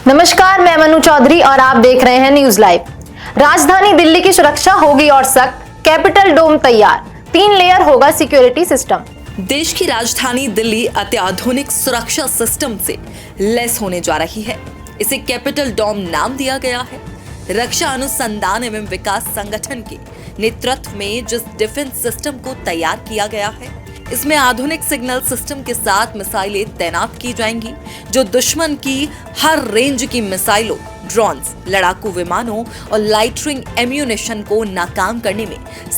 नमस्कार, मैं मनु चौधरी और आप देख रहे हैं न्यूज लाइव। राजधानी दिल्ली की सुरक्षा होगी और सख्त, कैपिटल डोम तैयार, 3 लेयर होगा सिक्योरिटी सिस्टम। देश की राजधानी दिल्ली अत्याधुनिक सुरक्षा सिस्टम से लैस होने जा रही है। इसे कैपिटल डोम नाम दिया गया है। रक्षा अनुसंधान एवं विकास संगठन के नेतृत्व में जिस डिफेंस सिस्टम को तैयार किया गया है, इसमें आधुनिक सिग्नल सिस्टम के साथ मिसाइलें तैनात की जाएंगी, जो दुश्मन की हर रेंज की मिसाइलों, ड्रोन्स, लड़ाकू विमानों और लाइटरिंग एम्यूनेशन को नाकाम करने में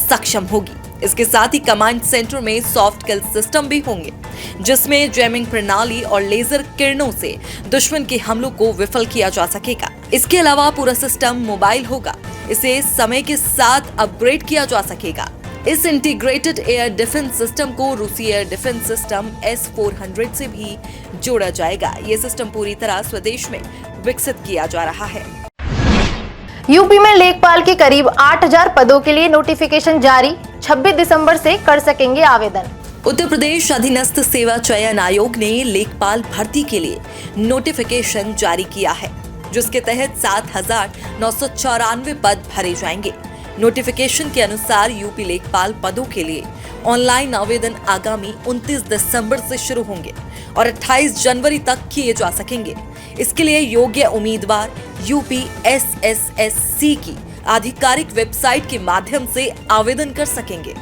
सक्षम होगी। इसके साथ ही कमांड सेंटर में सॉफ्ट किल सिस्टम भी होंगे, जिसमें जैमिंग प्रणाली और लेजर किरणों से दुश्मन के हमलों को विफल किया जा सकेगा। इसके अलावा पूरा सिस्टम मोबाइल होगा। इसे समय के साथ अपग्रेड किया जा सकेगा। इस इंटीग्रेटेड एयर डिफेंस सिस्टम को रूसी एयर डिफेंस सिस्टम S-400 से भी जोड़ा जाएगा। ये सिस्टम पूरी तरह स्वदेश में विकसित किया जा रहा है। यूपी में लेखपाल के करीब 8000 पदों के लिए नोटिफिकेशन जारी, 26 दिसंबर से कर सकेंगे आवेदन। उत्तर प्रदेश अधीनस्थ सेवा चयन आयोग ने लेखपाल भर्ती के लिए नोटिफिकेशन जारी किया है, जिसके तहत 7994 पद भरे जाएंगे। नोटिफिकेशन के अनुसार यूपी लेखपाल पदों के लिए ऑनलाइन आवेदन आगामी 29 दिसंबर से शुरू होंगे और 28 जनवरी तक किए जा सकेंगे। इसके लिए योग्य उम्मीदवार यूपी SSSC की आधिकारिक वेबसाइट के माध्यम से आवेदन कर सकेंगे।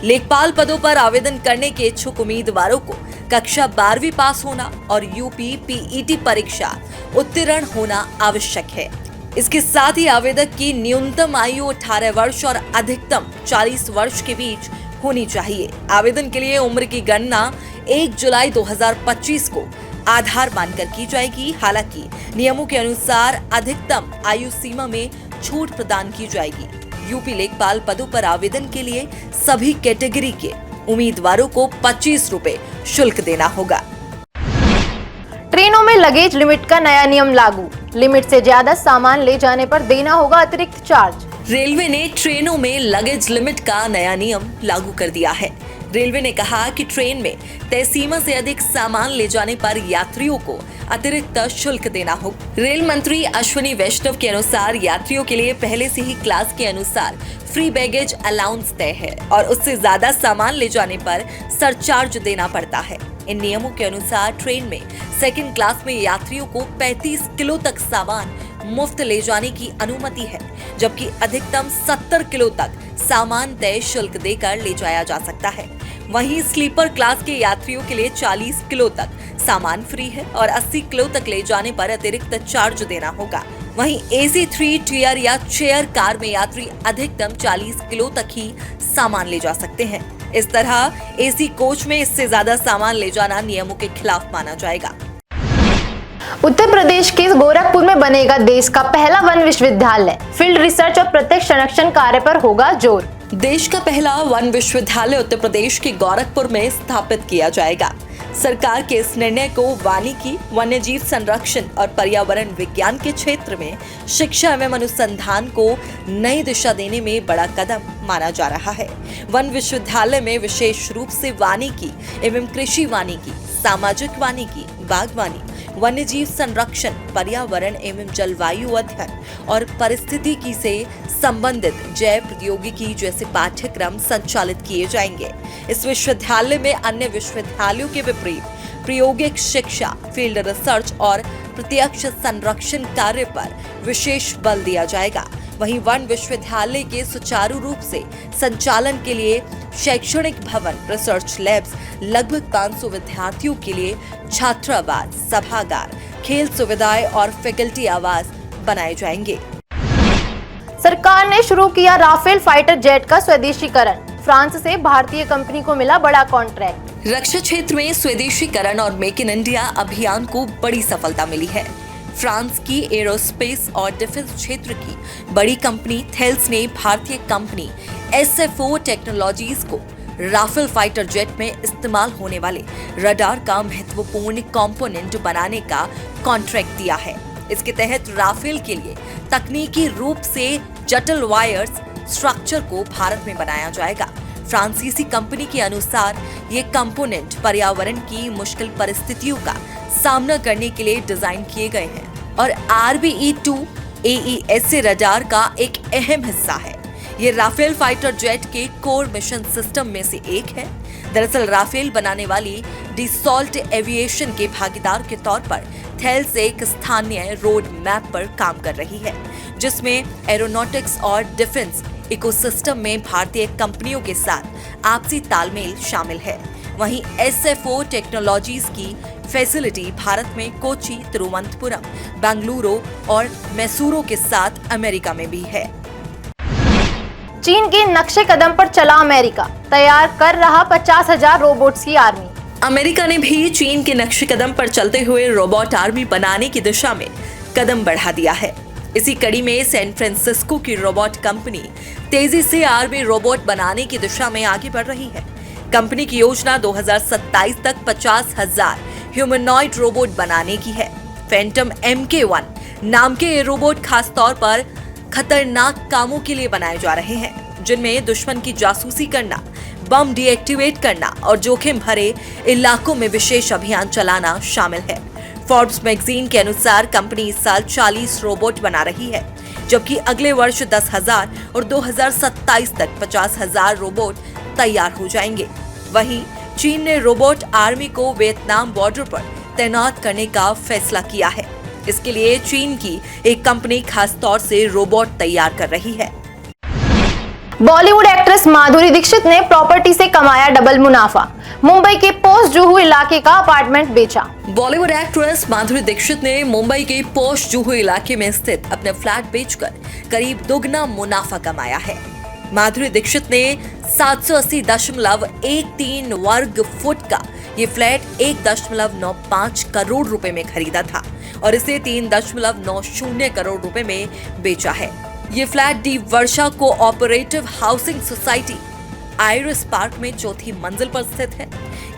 लेखपाल पदों पर आवेदन करने के इच्छुक उम्मीदवारों को कक्षा 12वीं पास होना और यूपी PET परीक्षा उत्तीर्ण होना आवश्यक है। इसके साथ ही आवेदक की न्यूनतम आयु 18 वर्ष और अधिकतम 40 वर्ष के बीच होनी चाहिए। आवेदन के लिए उम्र की गणना 1 जुलाई 2025 को आधार मानकर की जाएगी। हालांकि नियमों के अनुसार अधिकतम आयु सीमा में छूट प्रदान की जाएगी। यूपी लेखपाल पदों पर आवेदन के लिए सभी कैटेगरी के उम्मीदवारों को 25 रुपए शुल्क देना होगा। ट्रेनों में लगेज लिमिट का नया नियम लागू, लिमिट से ज्यादा सामान ले जाने पर देना होगा अतिरिक्त चार्ज। रेलवे ने ट्रेनों में लगेज लिमिट का नया नियम लागू कर दिया है। रेलवे ने कहा कि ट्रेन में तय सीमा से अधिक सामान ले जाने पर यात्रियों को अतिरिक्त शुल्क देना होगा। रेल मंत्री अश्विनी वैष्णव के अनुसार यात्रियों के लिए पहले से ही क्लास के अनुसार फ्री बैगेज अलाउंस तय है और उससे ज्यादा सामान ले जाने पर सरचार्ज देना पड़ता है। इन नियमों के अनुसार ट्रेन में सेकंड क्लास में यात्रियों को 35 किलो तक सामान मुफ्त ले जाने की अनुमति है, जबकि अधिकतम 70 किलो तक सामान तय शुल्क देकर ले जाया जा सकता है। वहीं स्लीपर क्लास के यात्रियों के लिए 40 किलो तक सामान फ्री है और 80 किलो तक ले जाने पर अतिरिक्त चार्ज देना होगा। वहीं AC 3 टियर या चेयर कार में यात्री अधिकतम 40 किलो तक ही सामान ले जा सकते हैं। इस तरह AC कोच में इससे ज्यादा सामान ले जाना नियमों के खिलाफ माना जाएगा। उत्तर प्रदेश के गोरखपुर में बनेगा देश का पहला वन विश्वविद्यालय, फील्ड रिसर्च और प्रत्यक्ष संरक्षण कार्य पर होगा जोर। देश का पहला वन विश्वविद्यालय उत्तर प्रदेश के गोरखपुर में स्थापित किया जाएगा। सरकार के इस निर्णय को वानिकी, वन्यजीव संरक्षण और पर्यावरण विज्ञान के क्षेत्र में शिक्षा एवं अनुसंधान को नई दिशा देने में बड़ा कदम माना जा रहा है। वन विश्वविद्यालय में विशेष रूप से वानिकी एवं कृषि वानिकी, सामाजिक वानिकी, बागवानी, वन्यजीव संरक्षण, पर्यावरण एवं जलवायु अध्ययन और पारिस्थितिकी से संबंधित जैव प्रौद्योगिकी जैसे पाठ्यक्रम संचालित किए जाएंगे। इस विश्वविद्यालय में अन्य विश्वविद्यालयों के विपरीत प्रायोगिक शिक्षा, फील्ड रिसर्च और प्रत्यक्ष संरक्षण कार्य पर विशेष बल दिया जाएगा। वहीं वन विश्वविद्यालय के सुचारू रूप से संचालन के लिए शैक्षणिक भवन, रिसर्च लैब्स, लगभग 500 विद्यार्थियों के लिए छात्रावास, सभागार, खेल सुविधाएं और फैकल्टी आवास बनाए जाएंगे। सरकार ने शुरू किया राफेल फाइटर जेट का स्वदेशीकरण, फ्रांस से भारतीय कंपनी को मिला बड़ा कॉन्ट्रैक्ट। रक्षा क्षेत्र में स्वदेशीकरण और मेक इन इंडिया अभियान को बड़ी सफलता मिली है। फ्रांस की एरोस्पेस और डिफेंस क्षेत्र की बड़ी कंपनी थेल्स ने भारतीय कंपनी SFO टेक्नोलॉजीज को राफेल फाइटर जेट में इस्तेमाल होने वाले रडार का महत्वपूर्ण कंपोनेंट बनाने का कॉन्ट्रैक्ट दिया है। इसके तहत राफेल के लिए तकनीकी रूप से जटिल वायर्स स्ट्रक्चर को भारत में बनाया जाएगा। फ्रांसीसी कंपनी के अनुसार ये कंपोनेंट पर्यावरण की मुश्किल परिस्थितियों का सामना करने के लिए डिजाइन किए गए हैं। और RBE-2 AESA रडार का एक अहम हिस्सा है। ये राफेल फाइटर जेट के कोर मिशन सिस्टम में से एक है। दरअसल राफेल बनाने वाली डीसॉल्ट एविएशन के भागीदार के तौर पर थेल्स एक स्थानीय रोड मैप पर काम कर रही है, जिसमें एरोनॉटिक्स और डिफेंस इकोसिस्टम में भारतीय कंपनियों के साथ आपसी तालमेल शामिल है। वहीं SFO टेक्नोलॉजीज की फैसिलिटी भारत में कोची, तिरुवनंतपुरम, बेंगलुरु और मैसूरू के साथ अमेरिका में भी है। चीन के नक्शे कदम पर चला अमेरिका, तैयार कर रहा 50,000 रोबोट्स की आर्मी। अमेरिका ने भी चीन के नक्शे कदम पर चलते हुए रोबोट आर्मी बनाने की दिशा में कदम बढ़ा दिया है। इसी कड़ी में सैन फ्रांसिस्को की रोबोट कंपनी तेजी से आर्मी रोबोट बनाने की दिशा में आगे बढ़ रही है। कंपनी की योजना 2027 तक 50,000 ह्यूमनॉइड रोबोट बनाने की है। फैंटम MK1 नाम के ये रोबोट खास तौर पर खतरनाक कामों के लिए बनाए जा रहे हैं, जिनमें दुश्मन की जासूसी करना, बम डीएक्टिवेट करना और जोखिम भरे इलाकों में विशेष अभियान चलाना शामिल है। फोर्ब्स मैगजीन के अनुसार कंपनी इस साल 40 रोबोट बना रही है, जबकि अगले वर्ष 10,000 और 2027 तक 50,000 रोबोट तैयार हो जाएंगे। वहीं चीन ने रोबोट आर्मी को वियतनाम बॉर्डर पर तैनात करने का फैसला किया है। इसके लिए चीन की एक कंपनी खास तौर से रोबोट तैयार कर रही है। बॉलीवुड एक्ट्रेस माधुरी दीक्षित ने प्रॉपर्टी से कमाया डबल मुनाफा, मुंबई के पोस्ट जुहू इलाके का अपार्टमेंट बेचा। बॉलीवुड एक्ट्रेस माधुरी दीक्षित ने मुंबई के पोस्ट जुहू इलाके में स्थित अपने फ्लैट बेचकर करीब दोगुना मुनाफा कमाया है। माधुरी दीक्षित ने 780.13 वर्ग फुट का ये फ्लैट 1.95 करोड़ रुपए में खरीदा था और इसे 3.90 करोड़ रुपए में बेचा है। ये flat D Varsha cooperative housing society Iris park में चौथी मंजिल पर स्थित है।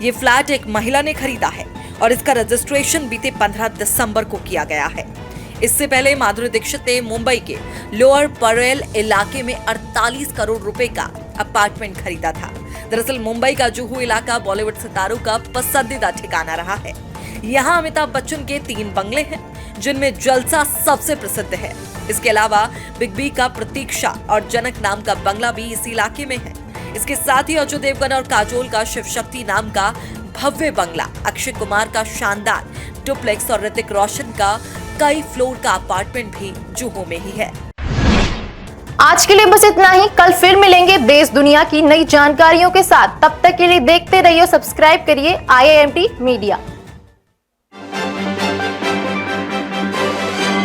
ये फ्लैट एक महिला ने खरीदा है और इसका रजिस्ट्रेशन बीते 15 दिसंबर को किया गया है। इससे पहले माधुरी दीक्षित ने मुंबई के लोअर परेल इलाके में 48 करोड़ रुपए का अपार्टमेंट खरीदा था। दरअसल मुंबई का जुहू इलाका बॉलीवुड सितारों का पसंदीदा ठिकाना रहा है। यहाँ अमिताभ बच्चन के 3 बंगले हैं, जिनमें जलसा सबसे प्रसिद्ध है। इसके अलावा बिग बी का प्रतीक्षा और जनक नाम का बंगला भी इस इलाके में है। इसके साथ ही अजय देवगन और काजोल का शिव शक्ति नाम का भव्य बंगला, अक्षय कुमार का शानदार डुप्लेक्स और ऋतिक रोशन का कई फ्लोर का अपार्टमेंट भी जुहू में ही है। आज के लिए बस इतना ही। कल फिर मिलेंगे देश दुनिया की नई जानकारियों के साथ। तब तक के लिए देखते रहिए, सब्सक्राइब करिए IIMT मीडिया।